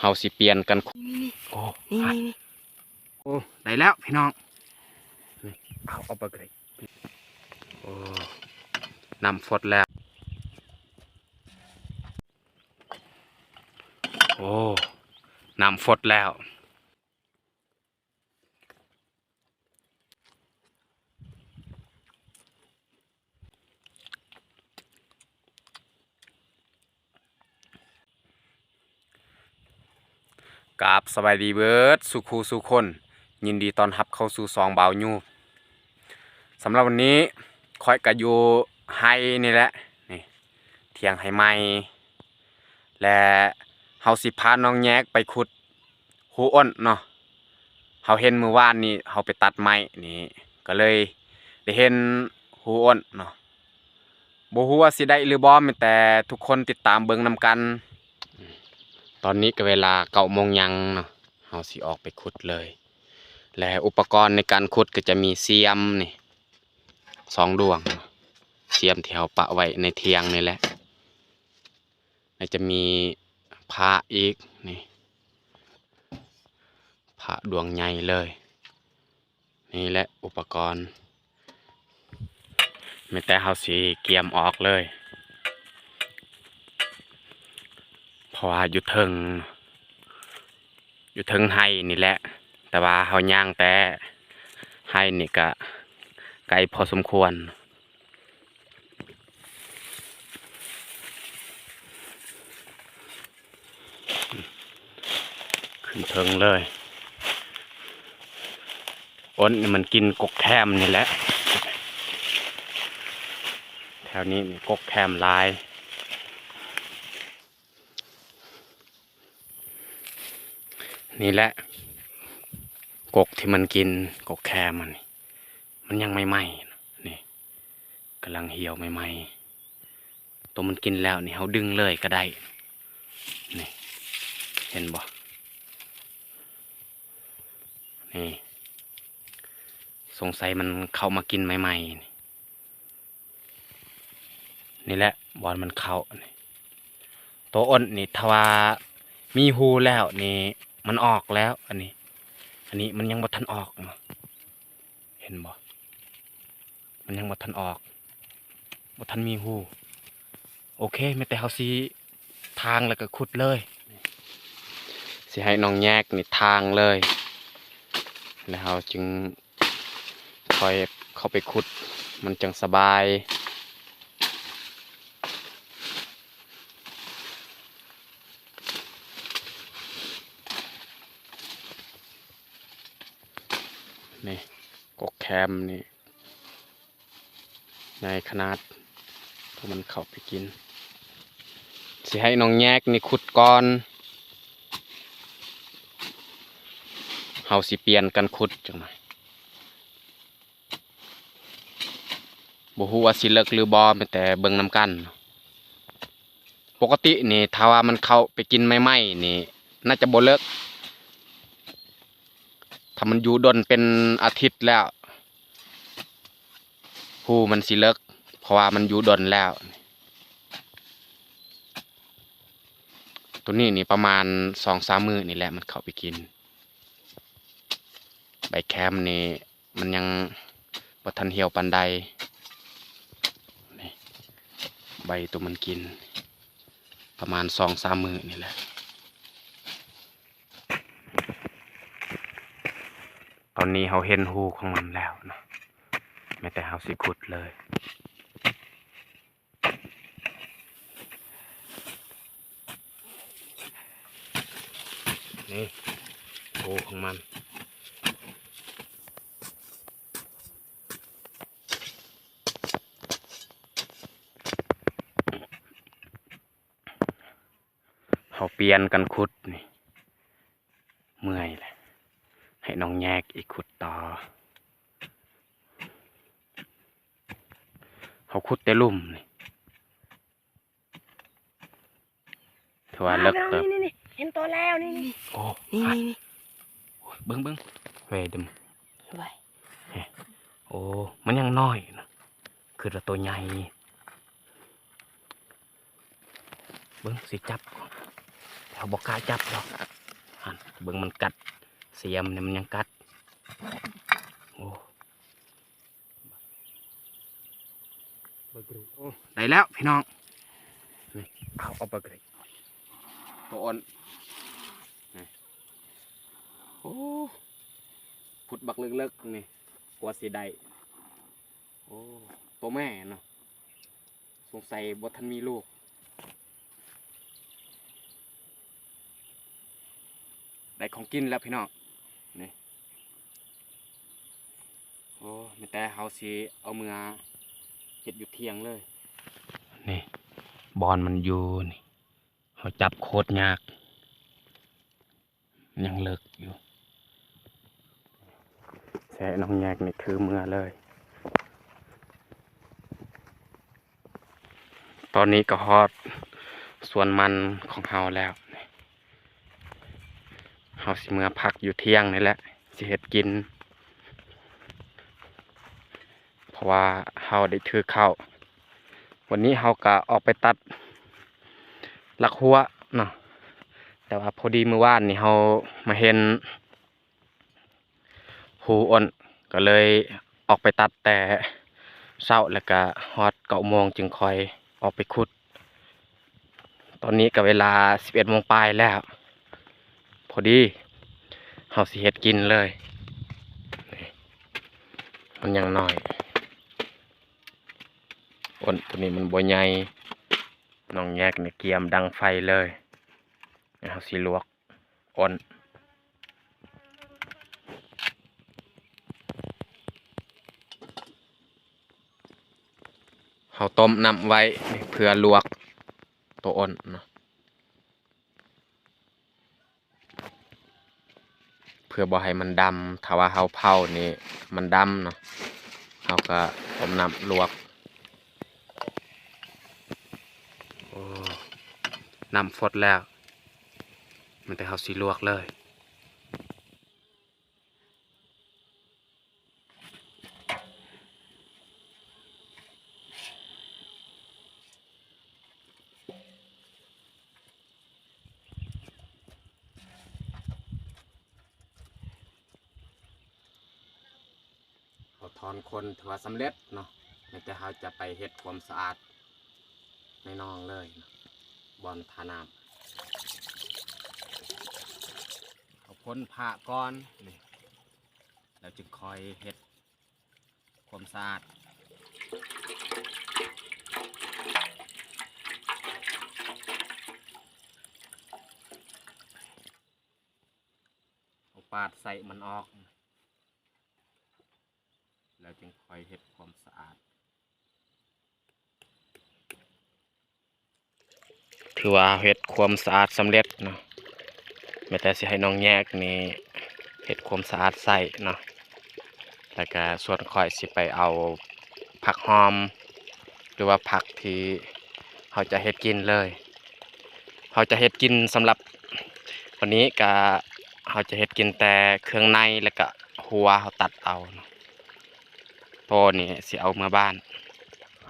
เฮาสิเปลี่ยนกันโอ้นี่โอ้ได้แล้วพี่น้องเอาไปเลยโอ้นำฟดแล้วโอ้นำฟดแล้วกราบสบายดีเบิร์ดสุขูสุคนยินดีตอนรับเข้าสู่ซองบ่าวยูสำหรับวันนี้คอยกะอยู่ไฮนี่แหละนี่เทียงไฮไม้และเฮาสิพาน้องแยกไปขุดหูอ้นเนาะเฮาเห็นมื้อวานนี่เฮาไปตัดไม้นี่ก็เลยได้เห็นหูอ้นเนาะบ่ฮู้ว่าสิได้หรือบ่แต่ทุกคนติดตามเบิ่งนำกันตอนนี้ก็เวลา9:00 นเนาะเฮาสิออกไปขุดเลยและอุปกรณ์ในการขุดก็จะมีเสียมนี่2 ดวงเสียมที่เฮาปะไว้ในเทียงนี่แหละและจะมีพระอีกนี่พระดวงใหญ่เลยนี่แหละอุปกรณ์ไม่แต่เฮาสิเกียมออกเลยเพราะว่าอยู่เทิงไห้นี่แหละแต่ว่าเฮาย่างแต่ไห้นี่ก็ไกลพอสมควรขึ้นเทิงเลยอ้นมันกินกกแคมนี่แหละแถวนี้มีกกแคมลายนี่แหละกกที่มันกินกกแคมมันยังไม่ไหม้นี่กำลังเหี่ยวใหม่ๆตัวมันกินแล้วนี่เขาดึงเลยก็ได้นี่เห็นบ่นี่สงสัยมันเข้ามากินใหม่ๆนี่แหละบอลมันเข้านี่ตัวอ้นนี่ถ้าว่ามีหูแล้วนี่มันออกแล้วอันนี้มันยังบ่ทันออกเห็นบ่มันยังบ่ทันออกบ่ทันมีหูโอเคไม่แต่เขาสิทางแล้วก็ขุดเลยสิให้น้องแยกนี่ทางเลยแล้วเราจึงคอยเข้าไปขุดมันจังสบายนี่กกแคมนี่ในขนาดพวกมันเข้าไปกินสิให้น้องแยกนี่ขุดก่อนเฮาสิเปลี่ยนกันขุดจังหน่อยบ่ฮู้ว่าสิเลิกหรือบ่แต่เบิ่งนำกันปกตินี่ถ้าว่ามันเข้าไปกินใหม่ๆนี่น่าจะบ่เลิกถ้ามันอยู่ดนเป็นอาทิตย์แล้วหูมันสิเลิกเพราะว่ามันอยู่ดนแล้วตัวนี้นี่ประมาณ 2-3 มื้อนี่แหละมันเข้าไปกินใบแคมนี่มันยังบ่ทันเหี่ยวปานใดนี่ใบตัวมันกินประมาณ 2-3 มื้อนี่แหละตอนนี้เขาเห็นหูของมันแล้วนะแม้แต่เขาสิขุดเลยนี่หูของมันเขาเปลี่ยนกันขุดนี่เมื่อยเลยให้น้องแยกอีกขุดต่อเขาขุดแต่ลุ่มนี่ถือว่าเลิกเติบนี่เห็นตัวแล้วนี่โอ้นี่เบิ้งเวดมไว้โอ้มันยังน้อยนะคือตัวใหญ่เบิ้งสิจับ เขาบอกกล้าจับหรอกหั่นเบิ่งมันกัดเสียมเนี่ยมันยังกัดโอ้ได้แล้วพี่น้องนี่เอาปลากระตัวอ่อนนี่โอ้พุดบักเลิกๆนี่กลัวสีได้โอ้ตัวแม่เนาะสงสัยบ่ทันมีลูกได้ของกินแล้วพี่น้องนี่โอ้ไม่แต่เฮาสิเอามือเห็ดอยู่เทียงเลยนี่บอลมันอยู่นี่เขาจับโคตรยากยังเลิกอยู่แช่น้องแยกนี่คือมือเลยตอนนี้ก็ฮอดส่วนมันของเฮาแล้วเฮาสิเมื่อพักอยู่เที่ยงนี่แหละสิเฮ็ดกินเพราะว่าเฮาได้ถือข้าววันนี้เฮาก็ออกไปตัดลักหัวเนาะแต่ว่าพอดีเมื่อวานนี่เฮามาเห็นหูอ่อนก็เลยออกไปตัดแต่เช้าแล้วก็ฮอด9 โมงจึงค่อยออกไปขุดตอนนี้ก็เวลา11 โมงปลายแล้วพอดีเฮาสิเฮ็ดกินเลยมันยังน้อยอ่อนตัวนี้มันบ่ใหญ่น้องแยกนี่เกียมดังไฟเลยเฮาสิลวกอ่อนเฮาต้มน้ำไว้เพื่อลวกตัวอ่อนเนาะเพื่อบ่ให้มันดำถ้าว่าเฮาเผานี่มันดำเนาะเฮาก็ต้มน้ำลวกโอ้น้ำฟดแล้วมันแต่เฮาสิลวกเลยเราถอนคนถือว่าสำเร็จเนาะมันแต่เฮาจะไปเฮ็ดความสะอาดในนองเลยนะบอนทาน้ำเอาพ้นผ้าก่อนนี่แล้วจึงคอยเฮ็ดความสะอาดเอาปาดใส่มันออกแล้วจึงคอยเฮ็ดความสะอาดถือว่าเฮ็ดความสะอาดสำเร็จเนาะแม้แต่สิให้น้องแยกนี่เฮ็ดความสะอาดใส่เนาะแล้วก็ส่วนค่อยสิไปเอาผักหอมหรือว่าผักที่เขาจะเฮ็ดกินเลยเขาจะเฮ็ดกินสำหรับวันนี้ก็เขาจะเฮ็ดกินแต่เครื่องในแล้วก็หัวเขาตัดเอาโตนี่สิเอามาบ้าน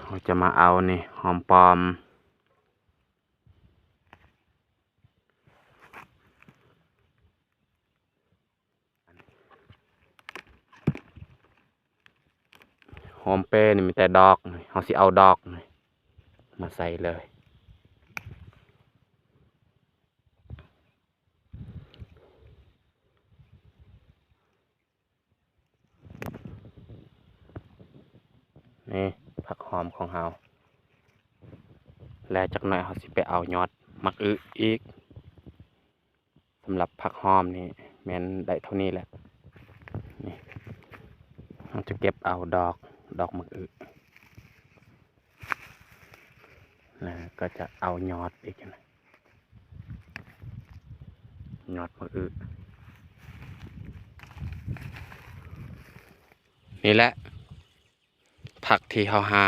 เขาจะมาเอานี่หอมปลอมหอมเป้นี่มีแต่ดอกเขาสิเอาดอกมาใส่เลยนี่ผักหอมของเราแล้วจากหน่อยเขาสิไปเอายอดมักอึอีกสำหรับผักหอมนี่แม่นได้เท่านี้แหละนี่เราจะเก็บเอาดอกมักอึแล้วก็จะเอายอดอีกนะยอดมักอึนี่แหละผักที่เขาหา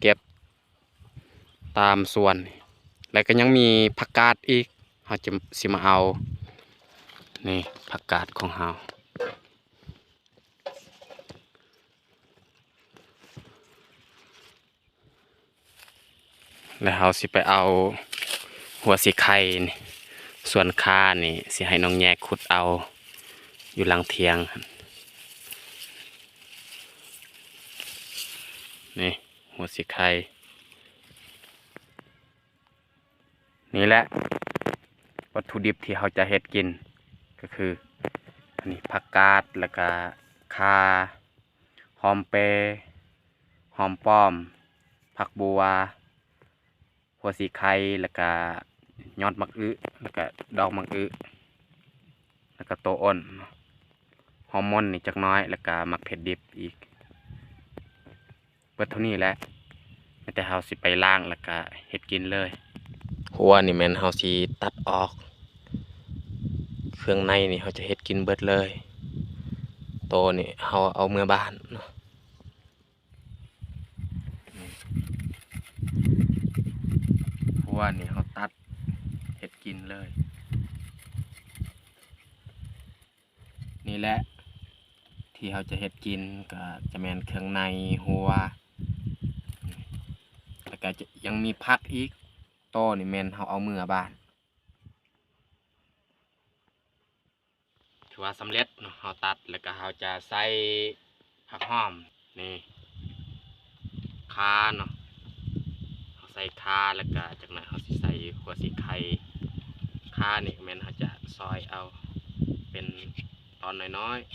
เก็บตามสวนแล้วก็ยังมีผักกาดอีกเขาจะสิมาเอานี่ผักกาดของเราแล้วเราสิไปเอาหัวสีไข่นี่ ส่วนค่านี่สิให้น้องแยกขุดเอาอยู่หลังเทียงนี่หัวสีไข่นี่แหละวัตถุดิบที่เขาจะเฮ็ดกินก็คืออันนี้ผักกาดแล้วก็ข่าหอมเปรย์หอมป้อมผักบัวหัวสีไข่แล้วก็ยอดมักอึแล้วก็ดอกมักอึแล้วก็โตอ้นฮอร์โมนนี่จักน้อยแล้วก็มักเผ็ดดิบอีกเบิดเท่านี้แหละแต่เฮาสิไปล้างแล้วก็เฮ็ดกินเลยหัวนี่แม่นเฮาสิตัดออกเครื่องในนี่เฮาจะเฮ็ดกินเบิดเลยโตนี่เฮาเอาเมื่อบ้านเนาะหัวนี่เฮาตัดเฮ็ดกินเลยนี่แหละที่เฮาจะเฮ็ดกินก็จะแม่นเครื่องในหัวแล้วก็จะยังมีผักอีกโตนี่แม่นเฮาเอาเมื่อบ้านถือว่าสำเร็จเนาะเฮาตัดแล้วก็เฮาจะใส่ผักหอมนี่ข่าเนาะเฮาใส่ข่าแล้วก็จากนั้นเฮาสิใส่หัวสีไข่ข่านี่แม่นเฮาจะซอยเอาเป็นตอนน้อยๆ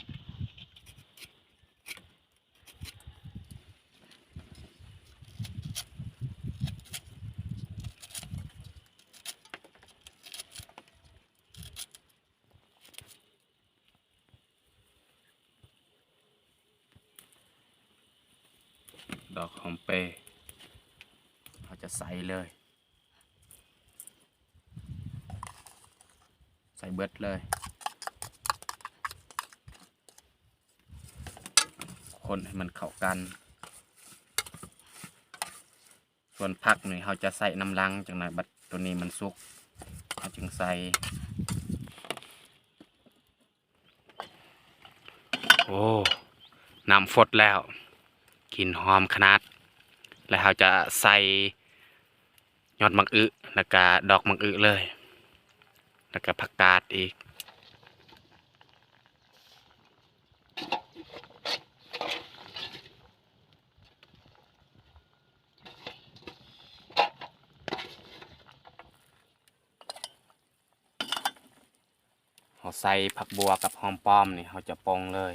ดอกหอมเปรย์เฮาจะใส่เลยใส่เบิดเลยคนให้มันเข้ากันส่วนผักนี่เราจะใส่น้ำลังจากนั้นบัดตัวนี้มันสุกเราจึงใส่โอ้น้ำฟดแล้วกลิ่นหอมขนาดแล้วเราจะใส่ยอดมักอึแล้วก็ดอกมักอึเลยแล้วก็ผักกาดอีกเราใส่ผักบัวกับหอมป้อมนี่เราจะปรุงเลย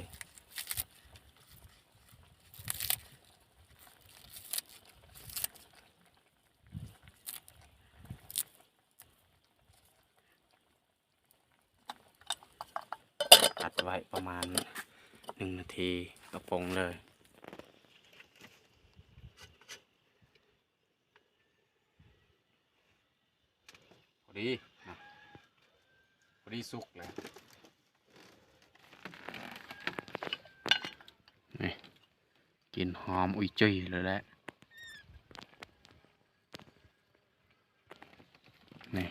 ตัดไว้ประมาณ1 นาทีก็ปรุงเลยพอดีนะพอดีสุกเลยนี่กลิ่นหอมอุ้ยจุ้ยเลยแหละนี่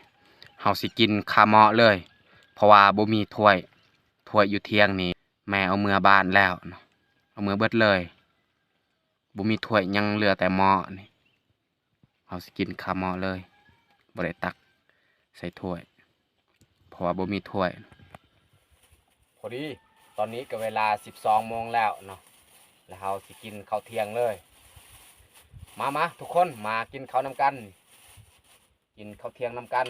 เฮาสิกินคาเมาะเลยเพราะว่าบ่มีถ้วยอยู่เที่ยงนี้แม่เอาเมื่อบ้านแล้วเนาะเอาเมื่อเบิดเลยบ่มีถ้วยยังเหลือแต่หม้อนี่เฮาสิกินคาเมาะเลยบ่ได้ตักใส่ถ้วยเพราะว่าบ่มีถ้วยพอดีตอนนี้ก็เวลา 12 โมงแล้วเนาะแล้วเฮาสิกินข้าวเที่ยงเลยมาทุกคนมากินข้าวนำกันกินข้าวเที่ยงนำกัน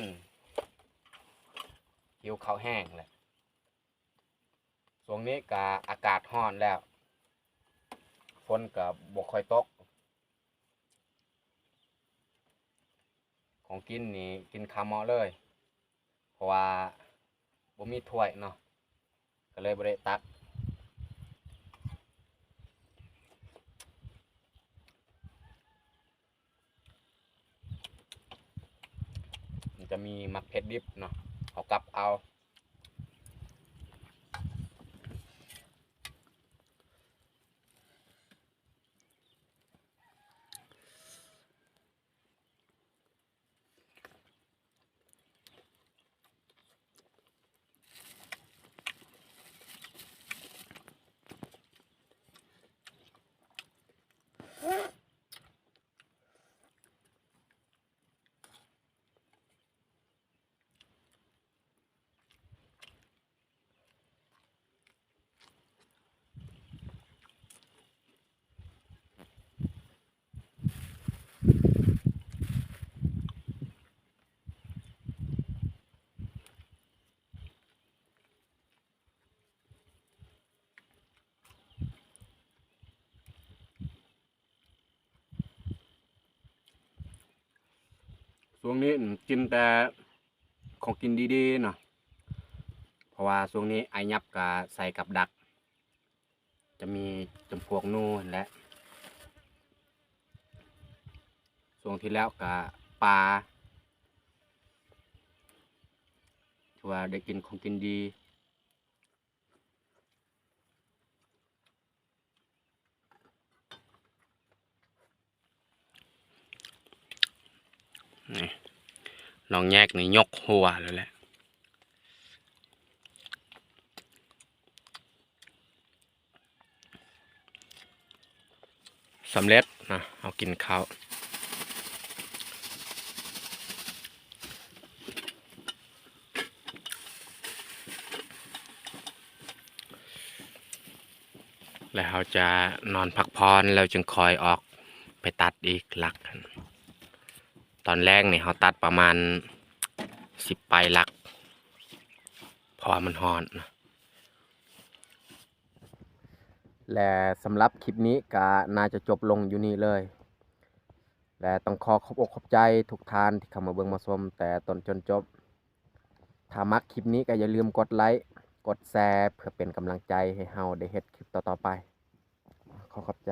หิวข้าวแห้งแหละช่วงนี้ก็อากาศร้อนแล้วฝนก็บ่ค่อยตกของกินนี่กินคาเมาะเลยเพราะว่าบ่มีถ้วยเนาะก็เลยบ่ได้ตักมันจะมีมักเผ็ดดิบเนาะเอากลับเอา ช่วงนี้กินแต่ของกินดีๆเนาะเพราะว่าช่วงนี้ไอยับกับใส่กับดักจะมีจำพวกนู่นและช่วงที่แล้วกับปลาถือว่าได้กินของกินดีนี่ลองแยกนี่ยกหัวเลยแหละสำเร็จนะเอากินข้าวแล้วเราจะนอนพักผ่อนแล้วจึงคอยออกไปตัดอีกหลัก ตอนแรกนี่เขาตัดประมาณ10 ปลายหลักเพราะว่ามันฮ้อนนะและสำหรับคลิปนี้ก็น่าจะจบลงอยู่นี่เลย และต้องขอขอบใจทุกท่านที่เข้ามาเบิ่งมาชมแต่ต้นจนจบ ถ้ามักคลิปนี้ก็อย่าลืมกดไลค์กดแชร์เพื่อเป็นกำลังใจให้เฮาได้เฮ็ดคลิปต่อๆไปขอขอบใจ